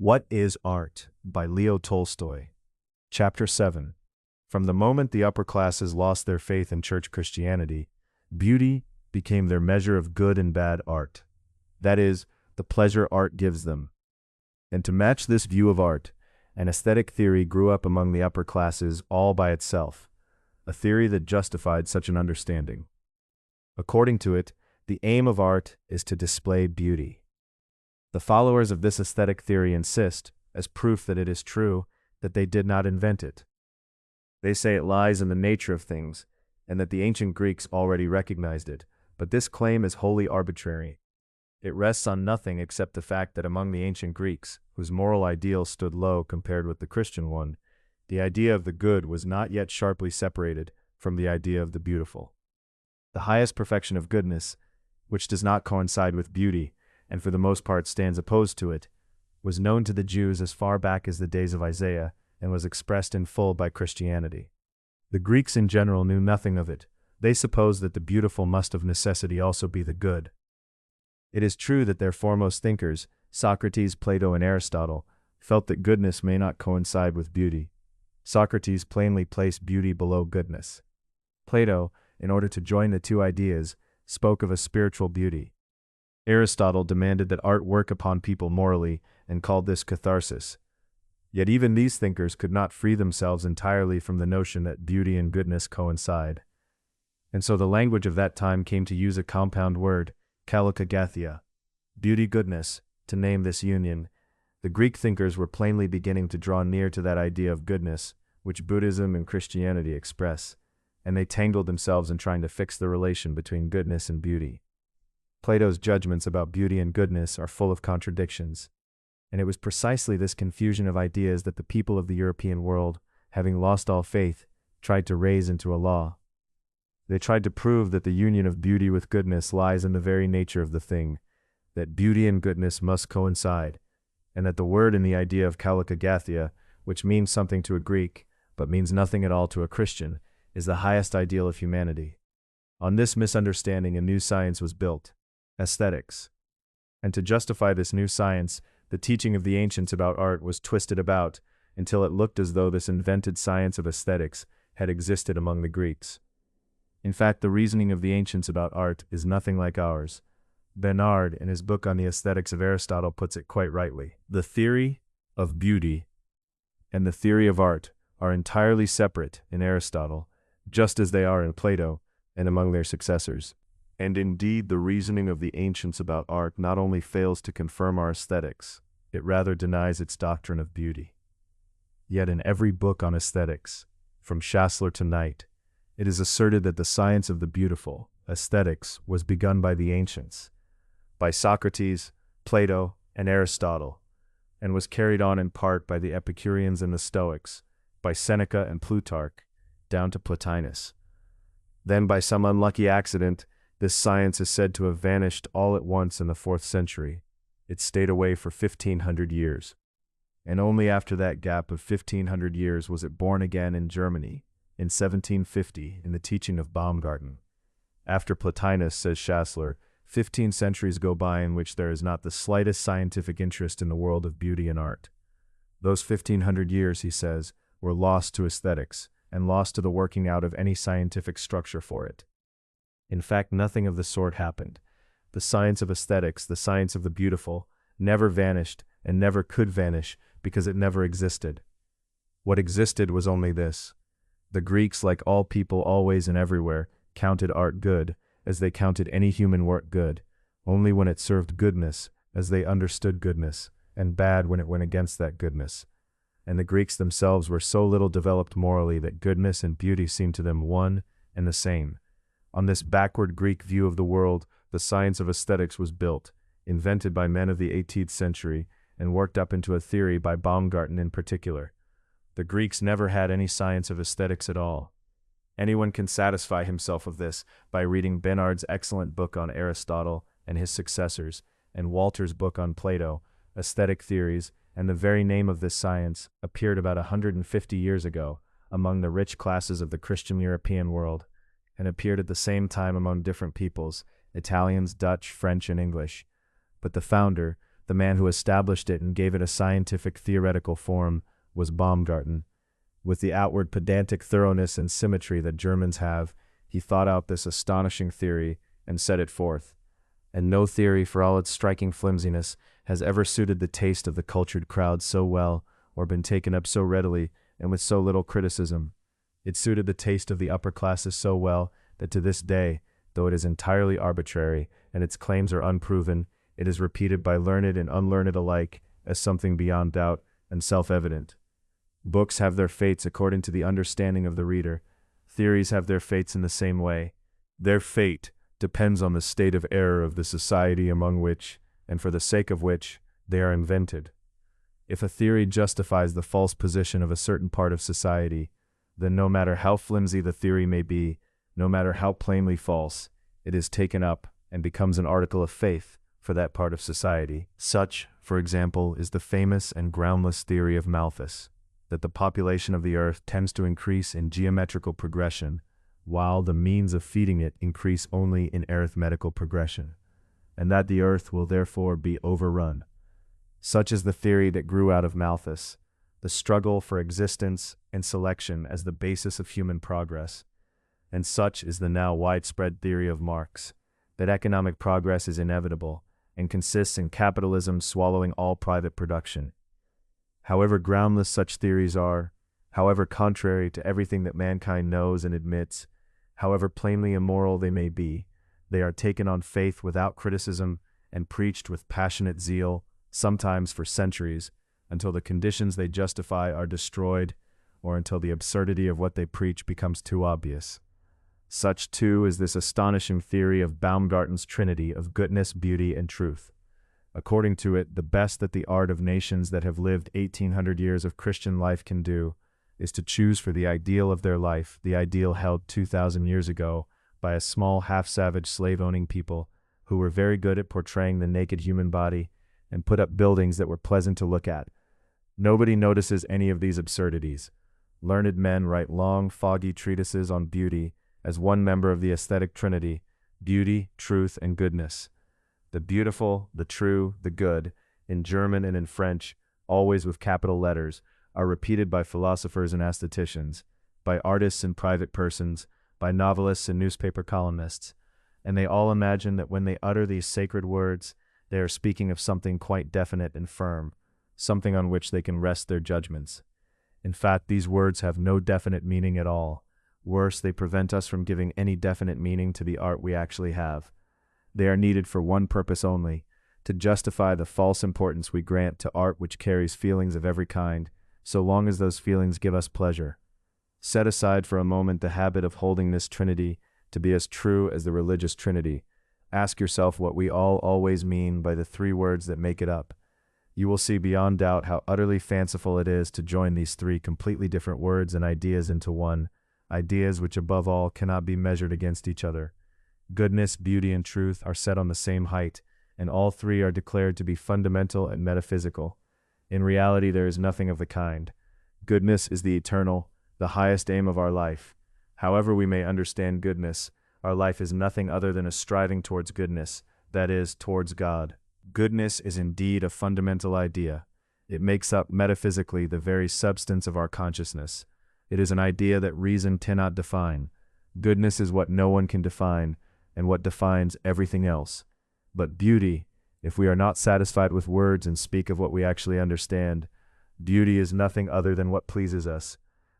What is Art? By Leo Tolstoy. Chapter 7. From the moment the upper classes lost their faith in church Christianity, beauty became their measure of good and bad art. That is, the pleasure art gives them. And to match this view of art, an aesthetic theory grew up among the upper classes all by itself, a theory that justified such an understanding. According to it, the aim of art is to display beauty. The followers of this aesthetic theory insist, as proof that it is true, that they did not invent it. They say it lies in the nature of things, and that the ancient Greeks already recognized it, but this claim is wholly arbitrary. It rests on nothing except the fact that among the ancient Greeks, whose moral ideal stood low compared with the Christian one, the idea of the good was not yet sharply separated from the idea of the beautiful. The highest perfection of goodness, which does not coincide with beauty, and for the most part stands opposed to it, was known to the Jews as far back as the days of Isaiah and was expressed in full by Christianity. The Greeks in general knew nothing of it. They supposed that the beautiful must of necessity also be the good. It is true that their foremost thinkers, Socrates, Plato, and Aristotle, felt that goodness may not coincide with beauty. Socrates plainly placed beauty below goodness. Plato, in order to join the two ideas, spoke of a spiritual beauty. Aristotle demanded that art work upon people morally and called this catharsis. Yet even these thinkers could not free themselves entirely from the notion that beauty and goodness coincide. And so the language of that time came to use a compound word, kalokagathia, beauty-goodness, to name this union. The Greek thinkers were plainly beginning to draw near to that idea of goodness, which Buddhism and Christianity express, and they tangled themselves in trying to fix the relation between goodness and beauty. Plato's judgments about beauty and goodness are full of contradictions, and it was precisely this confusion of ideas that the people of the European world, having lost all faith, tried to raise into a law. They tried to prove that the union of beauty with goodness lies in the very nature of the thing, that beauty and goodness must coincide, and that the word in the idea of kalokagathia, which means something to a Greek, but means nothing at all to a Christian, is the highest ideal of humanity. On this misunderstanding a new science was built, aesthetics. And to justify this new science, the teaching of the ancients about art was twisted about until it looked as though this invented science of aesthetics had existed among the Greeks. In fact, the reasoning of the ancients about art is nothing like ours. Bernard, in his book on the aesthetics of Aristotle, puts it quite rightly. The theory of beauty and the theory of art are entirely separate in Aristotle, just as they are in Plato and among their successors. And indeed, the reasoning of the ancients about art not only fails to confirm our aesthetics, it rather denies its doctrine of beauty. Yet in every book on aesthetics, from Schassler to Knight, it is asserted that the science of the beautiful, aesthetics, was begun by the ancients, by Socrates, Plato, and Aristotle, and was carried on in part by the Epicureans and the Stoics, by Seneca and Plutarch, down to Plotinus. Then by some unlucky accident, this science is said to have vanished all at once in the 4th century. It stayed away for 1,500 years. And only after that gap of 1,500 years was it born again in Germany, in 1750, in the teaching of Baumgarten. After Plotinus, says Schassler, 15 centuries go by in which there is not the slightest scientific interest in the world of beauty and art. Those 1,500 years, he says, were lost to aesthetics, and lost to the working out of any scientific structure for it. In fact, nothing of the sort happened. The science of aesthetics, the science of the beautiful, never vanished and never could vanish because it never existed. What existed was only this. The Greeks, like all people always and everywhere, counted art good, as they counted any human work good, only when it served goodness, as they understood goodness, and bad when it went against that goodness. And the Greeks themselves were so little developed morally that goodness and beauty seemed to them one and the same. On this backward Greek view of the world, the science of aesthetics was built, invented by men of the 18th century, and worked up into a theory by Baumgarten in particular. The Greeks never had any science of aesthetics at all. Anyone can satisfy himself of this by reading Bernard's excellent book on Aristotle and his successors, and Walter's book on Plato, Aesthetic Theories, and the very name of this science appeared about 150 years ago among the rich classes of the Christian European world, and appeared at the same time among different peoples, Italians, Dutch, French, and English. But the founder, The man who established it and gave it a scientific theoretical form was Baumgarten. With the outward pedantic thoroughness and symmetry that Germans have, he thought out this astonishing theory and set it forth. And no theory, for all its striking flimsiness, has ever suited the taste of the cultured crowd so well, or been taken up so readily and with so little criticism. It suited the taste of the upper classes so well that to this day, though it is entirely arbitrary and its claims are unproven, it is repeated by learned and unlearned alike as something beyond doubt and self-evident. Books have their fates according to the understanding of the reader. Theories have their fates in the same way. Their fate depends on the state of error of the society among which, and for the sake of which, they are invented. If a theory justifies the false position of a certain part of society, then no matter how flimsy the theory may be, no matter how plainly false, it is taken up and becomes an article of faith for that part of society. Such, for example, is the famous and groundless theory of Malthus, that the population of the earth tends to increase in geometrical progression, while the means of feeding it increase only in arithmetical progression, and that the earth will therefore be overrun. Such is the theory that grew out of Malthus, the struggle for existence and selection as the basis of human progress. And such is the now widespread theory of Marx, that economic progress is inevitable and consists in capitalism swallowing all private production. However groundless such theories are, however contrary to everything that mankind knows and admits, however plainly immoral they may be, they are taken on faith without criticism and preached with passionate zeal, sometimes for centuries, until the conditions they justify are destroyed, or until the absurdity of what they preach becomes too obvious. Such, too, is this astonishing theory of Baumgarten's trinity of goodness, beauty, and truth. According to it, the best that the art of nations that have lived 1800 years of Christian life can do is to choose for the ideal of their life the ideal held 2,000 years ago by a small half-savage slave-owning people who were very good at portraying the naked human body and put up buildings that were pleasant to look at. Nobody notices any of these absurdities. Learned men write long, foggy treatises on beauty as one member of the aesthetic trinity: beauty, truth, and goodness. The beautiful, the true, the good, in German and in French, always with capital letters, are repeated by philosophers and aestheticians, by artists and private persons, by novelists and newspaper columnists, and they all imagine that when they utter these sacred words, they are speaking of something quite definite and firm, something on which they can rest their judgments. In fact, these words have no definite meaning at all. Worse, they prevent us from giving any definite meaning to the art we actually have. They are needed for one purpose only: to justify the false importance we grant to art which carries feelings of every kind, so long as those feelings give us pleasure. Set aside for a moment the habit of holding this trinity to be as true as the religious trinity. Ask yourself what we all always mean by the three words that make it up. You will see beyond doubt how utterly fanciful it is to join these three completely different words and ideas into one, ideas which above all cannot be measured against each other. Goodness, beauty, and truth are set on the same height, and all three are declared to be fundamental and metaphysical. In reality, there is nothing of the kind. Goodness is the eternal, the highest aim of our life. However we may understand goodness, our life is nothing other than a striving towards goodness, that is, towards God. Goodness is indeed a fundamental idea. It makes up metaphysically the very substance of our consciousness. It is an idea that reason cannot define. Goodness is what no one can define, and what defines everything else. But beauty, if we are not satisfied with words and speak of what we actually understand, beauty is nothing other than what pleases us.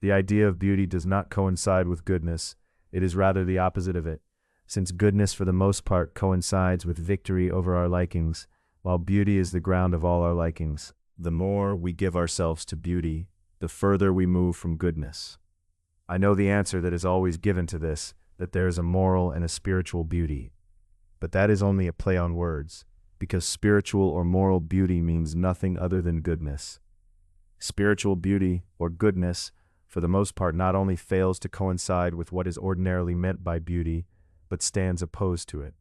The idea of beauty does not coincide with goodness. It is rather the opposite of it, since goodness for the most part coincides with victory over our likings, while beauty is the ground of all our likings. The more we give ourselves to beauty, the further we move from goodness. I know the answer that is always given to this, that there is a moral and a spiritual beauty. But that is only a play on words, because spiritual or moral beauty means nothing other than goodness. Spiritual beauty, or goodness, for the most part not only fails to coincide with what is ordinarily meant by beauty, but stands opposed to it.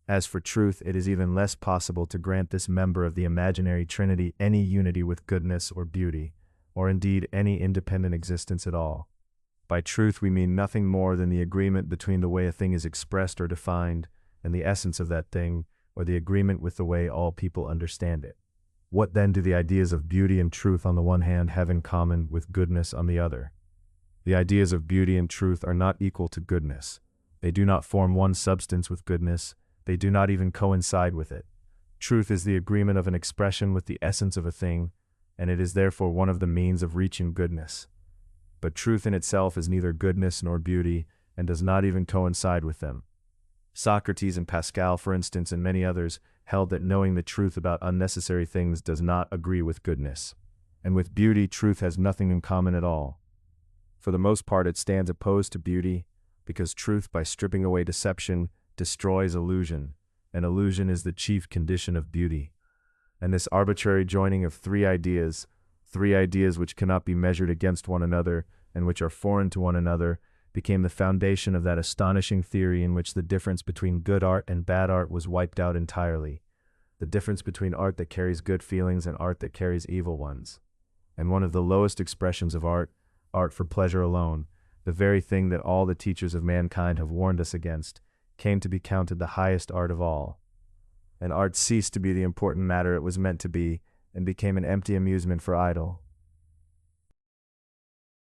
As for truth, it is even less possible to grant this member of the imaginary trinity any unity with goodness or beauty, or indeed any independent existence at all. By truth we mean nothing more than the agreement between the way a thing is expressed or defined, and the essence of that thing, or the agreement with the way all people understand it. What then do the ideas of beauty and truth on the one hand have in common with goodness on the other? The ideas of beauty and truth are not equal to goodness. They do not form one substance with goodness. They do not even coincide with it. Truth is the agreement of an expression with the essence of a thing, and it is therefore one of the means of reaching goodness. But truth in itself is neither goodness nor beauty, and does not even coincide with them. Socrates and Pascal, for instance, and many others, held that knowing the truth about unnecessary things does not agree with goodness. And with beauty, truth has nothing in common at all. For the most part, it stands opposed to beauty, because truth, by stripping away deception, destroys illusion, and illusion is the chief condition of beauty. And this arbitrary joining of three ideas which cannot be measured against one another, and which are foreign to one another, became the foundation of that astonishing theory in which the difference between good art and bad art was wiped out entirely, the difference between art that carries good feelings and art that carries evil ones. And one of the lowest expressions of art for pleasure alone, the very thing that all the teachers of mankind have warned us against, came to be counted the highest art of all. And art ceased to be the important matter it was meant to be, and became an empty amusement for idle.